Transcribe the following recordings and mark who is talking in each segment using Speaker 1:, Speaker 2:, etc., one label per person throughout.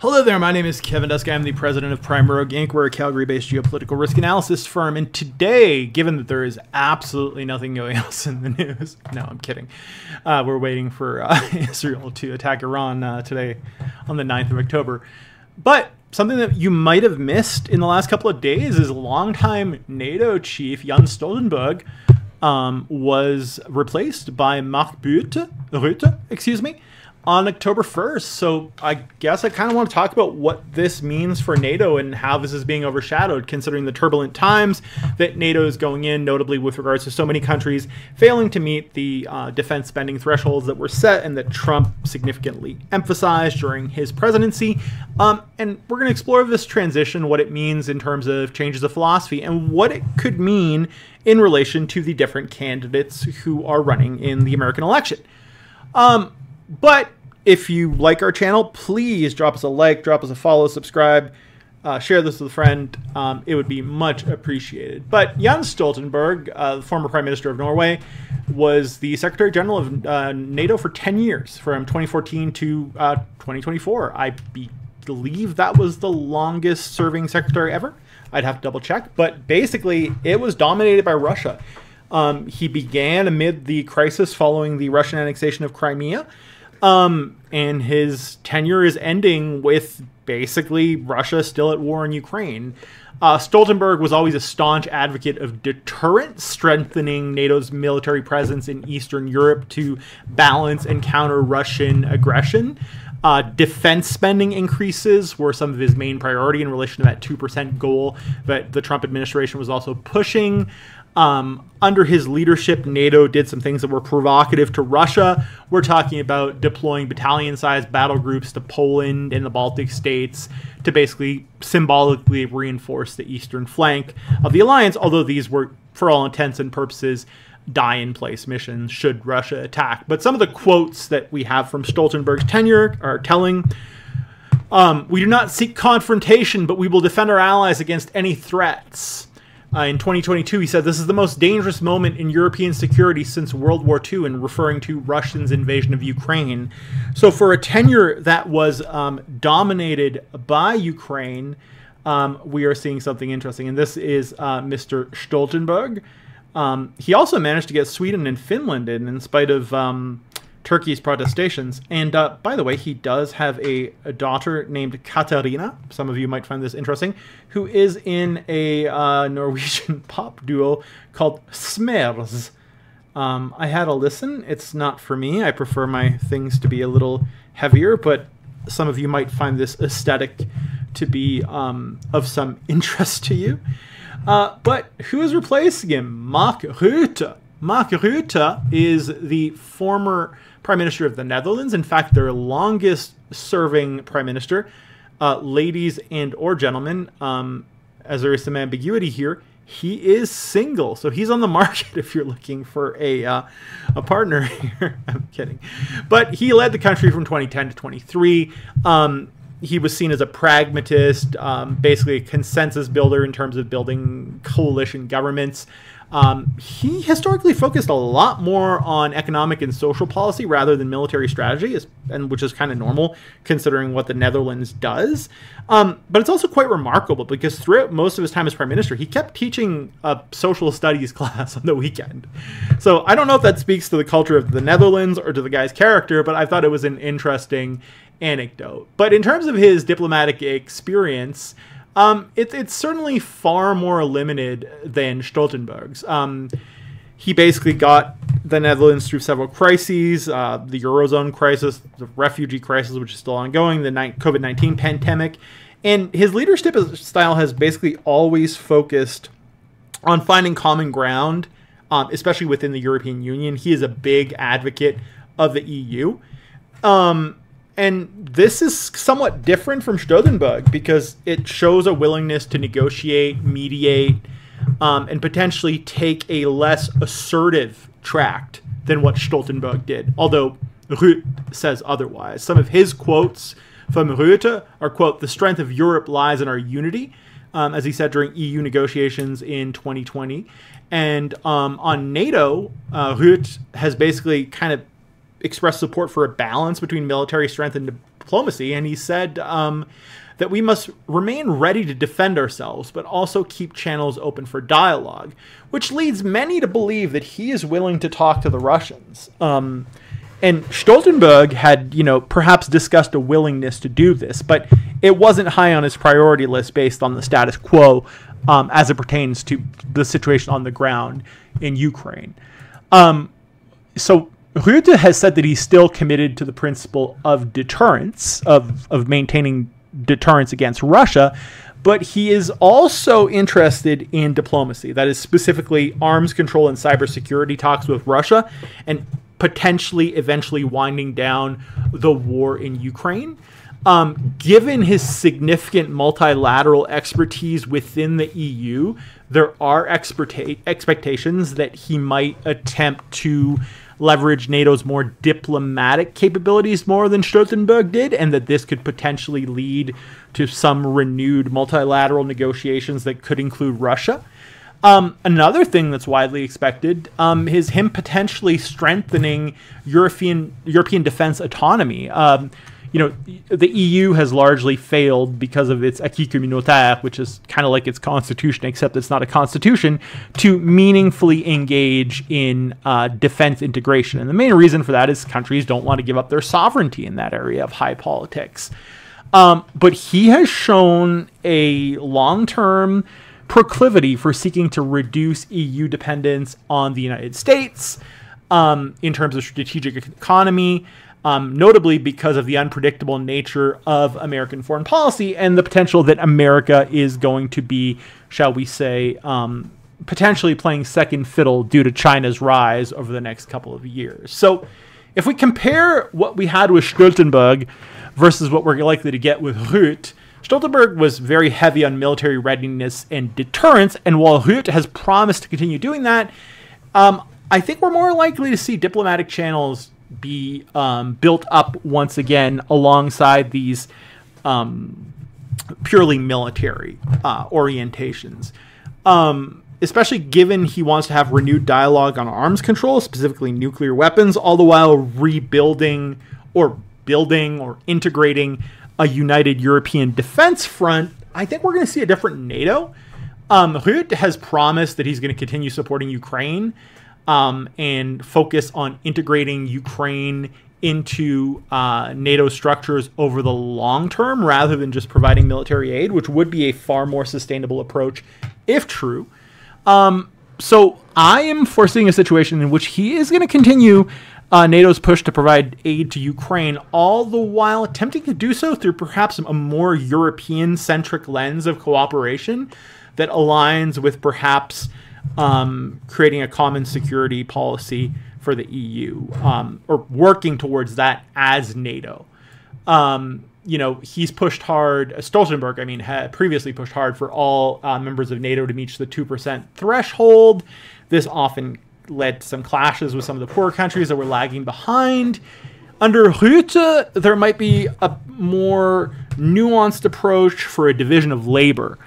Speaker 1: Hello there, my name is Kevin Dusk. I'm the president of Prime Rogue Inc. We're a Calgary-based geopolitical risk analysis firm, and today, given that there is absolutely nothing going else in the news, no, I'm kidding, we're waiting for Israel to attack Iran today on the 9th of October. But something that you might have missed in the last couple of days is longtime NATO chief Jens Stoltenberg was replaced by Mark Rutte, on October 1st. So I guess I kind of want to talk about what this means for NATO and how this is being overshadowed, considering the turbulent times that NATO is going in, notably with regards to so many countries failing to meet the defense spending thresholds that were set and that Trump significantly emphasized during his presidency. And we're going to explore this transition, what it means in terms of changes of philosophy, and what it could mean in relation to the different candidates who are running in the American election. But if you like our channel, please drop us a like, drop us a follow, subscribe, share this with a friend. It would be much appreciated. But Jens Stoltenberg, the former Prime Minister of Norway, was the Secretary General of NATO for 10 years, from 2014 to 2024. I believe that was the longest serving secretary ever. I'd have to double check. But basically, it was dominated by Russia. He began amid the crisis following the Russian annexation of Crimea. And his tenure is ending with basically Russia still at war in Ukraine. Stoltenberg was always a staunch advocate of deterrence, strengthening NATO's military presence in Eastern Europe to balance and counter Russian aggression. Defense spending increases were some of his main priority in relation to that 2% goal that the Trump administration was also pushing. Under his leadership, NATO did some things that were provocative to Russia. We're talking about deploying battalion-sized battle groups to Poland and the Baltic states to basically symbolically reinforce the eastern flank of the alliance, although these were, for all intents and purposes, die-in-place missions should Russia attack. But some of the quotes that we have from Stoltenberg's tenure are telling. We do not seek confrontation, but we will defend our allies against any threats. In 2022, he said, "This is the most dangerous moment in European security since World War II," and referring to Russia's invasion of Ukraine. So for a tenure that was dominated by Ukraine, we are seeing something interesting. And this is Mr. Stoltenberg. He also managed to get Sweden and Finland in spite of Turkey's protestations. And by the way, he does have a daughter named Katarina. Some of you might find this interesting, who is in a Norwegian pop duo called Smers. I had a listen. It's not for me. I prefer my things to be a little heavier, but some of you might find this aesthetic to be of some interest to you. But who is replacing him? Mark Rutte. Mark Rutte is the former Prime Minister of the Netherlands. In fact, their longest serving Prime Minister. Ladies and or gentlemen, as there is some ambiguity here, he is single. So he's on the market if you're looking for a partner here. I'm kidding. But he led the country from 2010 to 23. He was seen as a pragmatist, basically a consensus builder in terms of building coalition governments. He historically focused a lot more on economic and social policy rather than military strategy, and which is kind of normal considering what the Netherlands does. But it's also quite remarkable because throughout most of his time as Prime Minister, he kept teaching a social studies class on the weekend. So I don't know if that speaks to the culture of the Netherlands or to the guy's character, but I thought it was an interesting anecdote. But in terms of his diplomatic experience, it's certainly far more limited than Stoltenberg's. He basically got the Netherlands through several crises, the Eurozone crisis, the refugee crisis, which is still ongoing, the COVID-19 pandemic. And his leadership style has basically always focused on finding common ground, especially within the European Union. He is a big advocate of the EU. And this is somewhat different from Stoltenberg because it shows a willingness to negotiate, mediate, and potentially take a less assertive tract than what Stoltenberg did, although Rutte says otherwise. Some of his quotes from Rutte are, quote, "The strength of Europe lies in our unity," as he said during EU negotiations in 2020. And on NATO, Rutte has basically kind of expressed support for a balance between military strength and diplomacy, and he said that we must remain ready to defend ourselves, but also keep channels open for dialogue, which leads many to believe that he is willing to talk to the Russians. And Stoltenberg had, perhaps discussed a willingness to do this, but it wasn't high on his priority list based on the status quo as it pertains to the situation on the ground in Ukraine. So Rutte has said that he's still committed to the principle of deterrence, of maintaining deterrence against Russia, but he is also interested in diplomacy. That is specifically arms control and cybersecurity talks with Russia, and potentially eventually winding down the war in Ukraine. Given his significant multilateral expertise within the EU, there are expectations that he might attempt to leverage NATO's more diplomatic capabilities more than Stoltenberg did, and that this could potentially lead to some renewed multilateral negotiations that could include Russia. Another thing that's widely expected is him potentially strengthening European defense autonomy. The EU has largely failed because of its acquis communautaire, which is kind of like its constitution, except it's not a constitution, to meaningfully engage in defense integration. And the main reason for that is countries don't want to give up their sovereignty in that area of high politics. But he has shown a long-term proclivity for seeking to reduce EU dependence on the United States in terms of strategic economy, notably because of the unpredictable nature of American foreign policy and the potential that America is going to be, shall we say, potentially playing second fiddle due to China's rise over the next couple of years. So if we compare what we had with Stoltenberg versus what we're likely to get with Rutte, Stoltenberg was very heavy on military readiness and deterrence, and while Rutte has promised to continue doing that, I think we're more likely to see diplomatic channels be built up once again alongside these purely military orientations. Especially given he wants to have renewed dialogue on arms control, specifically nuclear weapons, all the while rebuilding or building or integrating a united European defense front. I think we're going to see a different NATO. Rutte has promised that he's going to continue supporting Ukraine and focus on integrating Ukraine into NATO structures over the long term rather than just providing military aid, which would be a far more sustainable approach if true. So I am foreseeing a situation in which he is going to continue NATO's push to provide aid to Ukraine, all the while attempting to do so through perhaps a more European-centric lens of cooperation that aligns with perhaps creating a common security policy for the EU, or working towards that as NATO. He's pushed hard, Stoltenberg, had previously pushed hard for all members of NATO to meet the 2% threshold. This often led to some clashes with some of the poorer countries that were lagging behind. Under Rutte, there might be a more nuanced approach for a division of labor,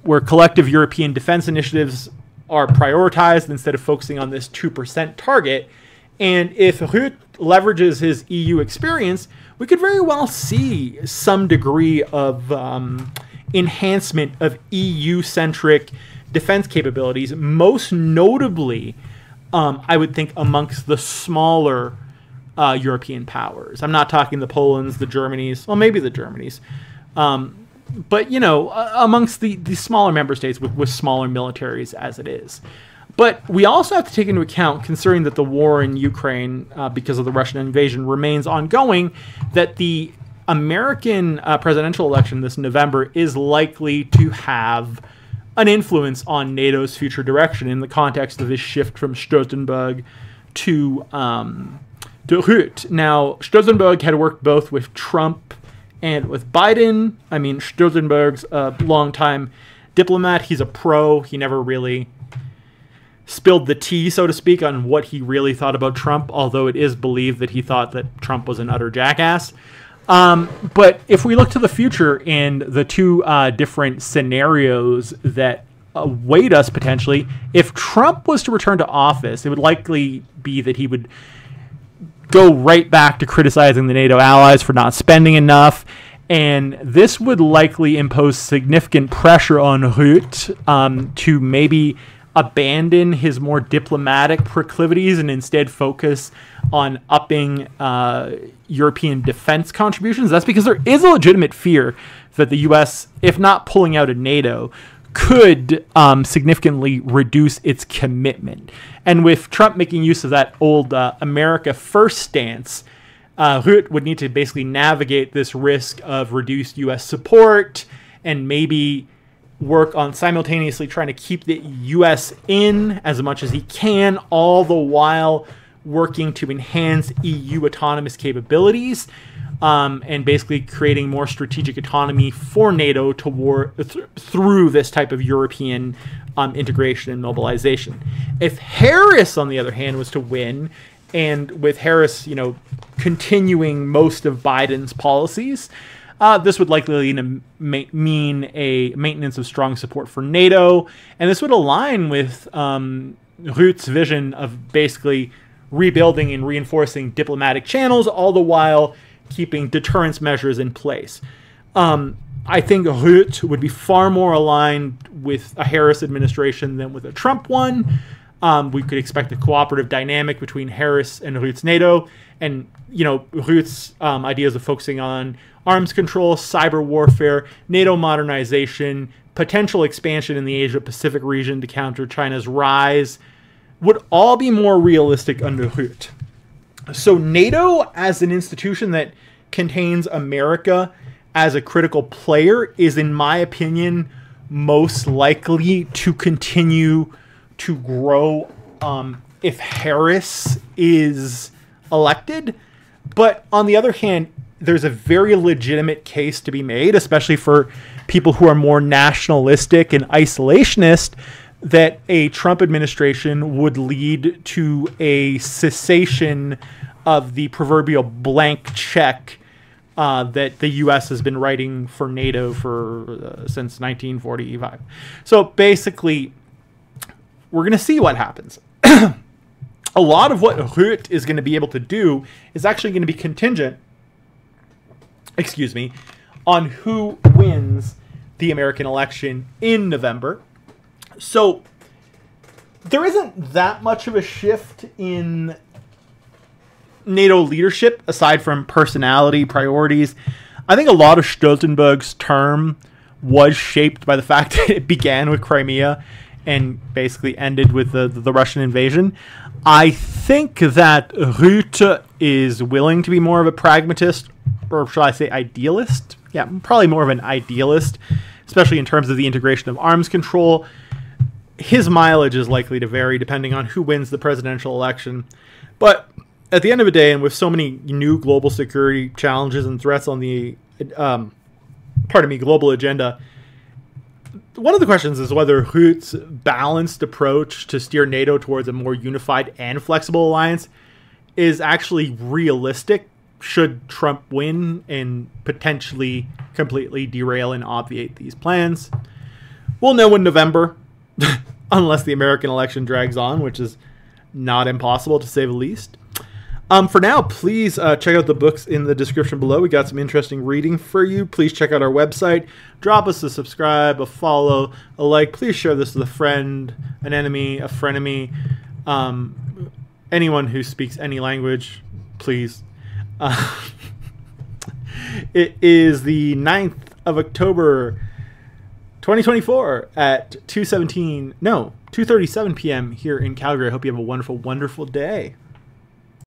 Speaker 1: where collective European defense initiatives are prioritized instead of focusing on this 2% target. And if Rutte leverages his EU experience, we could very well see some degree of enhancement of EU-centric defense capabilities, most notably, I would think, amongst the smaller European powers. I'm not talking the Polands, the Germanys, well, maybe the Germanys, but, amongst the smaller member states with smaller militaries as it is. But we also have to take into account, considering that the war in Ukraine, because of the Russian invasion, remains ongoing, that the American presidential election this November is likely to have an influence on NATO's future direction in the context of this shift from Stoltenberg to Rutte. Now, Stoltenberg had worked both with Trump and with Biden. Stoltenberg's a longtime diplomat. He's a pro. He never really spilled the tea, so to speak, on what he really thought about Trump, although it is believed that he thought that Trump was an utter jackass. But if we look to the future and the two different scenarios that await us potentially, if Trump was to return to office, it would likely be that he would go right back to criticizing the NATO allies for not spending enough. And this would likely impose significant pressure on Rutte to maybe abandon his more diplomatic proclivities and instead focus on upping European defense contributions. That's because there is a legitimate fear that the U.S., if not pulling out of NATO, could significantly reduce its commitment. And with Trump making use of that old America First stance, Rutte would need to basically navigate this risk of reduced U.S. support and maybe work on simultaneously trying to keep the U.S. in as much as he can, all the while working to enhance EU autonomous capabilities and basically creating more strategic autonomy for NATO through this type of European integration and mobilization. If Harris, on the other hand, was to win, and with Harris, continuing most of Biden's policies, this would likely mean a maintenance of strong support for NATO, and this would align with Rutte's vision of basically rebuilding and reinforcing diplomatic channels, all the while keeping deterrence measures in place. I think Rutte would be far more aligned with a Harris administration than with a Trump one. We could expect a cooperative dynamic between Harris and Rutte's NATO, and Rutte's ideas of focusing on arms control, cyber warfare, NATO modernization, potential expansion in the Asia-Pacific region to counter China's rise would all be more realistic under Rutte. So NATO as an institution that contains America as a critical player is, in my opinion, most likely to continue to grow if Harris is elected. But on the other hand, there's a very legitimate case to be made, especially for people who are more nationalistic and isolationist, that a Trump administration would lead to a cessation of the proverbial blank check that the U.S. has been writing for NATO since 1945. So basically, we're going to see what happens. A lot of what Rutte is going to be able to do is actually going to be contingent, on who wins the American election in November. So there isn't that much of a shift in NATO leadership aside from personality, priorities. I think a lot of Stoltenberg's term was shaped by the fact that it began with Crimea and basically ended with the Russian invasion. I think that Rutte is willing to be more of a pragmatist, or shall I say idealist? Yeah, probably more of an idealist, especially in terms of the integration of arms control. His mileage is likely to vary depending on who wins the presidential election. But at the end of the day, and with so many new global security challenges and threats on the global agenda, one of the questions is whether Rutte's balanced approach to steer NATO towards a more unified and flexible alliance is actually realistic should Trump win and potentially completely derail and obviate these plans. We'll know in November, unless the American election drags on, which is not impossible to say the least. For now, please check out the books in the description below. We got some interesting reading for you. Please check out our website. Drop us a subscribe, a follow, a like. Please share this with a friend, an enemy, a frenemy, anyone who speaks any language, please. It is the 9th of October, 2024 at 2:37 p.m. here in Calgary. I hope you have a wonderful, wonderful day.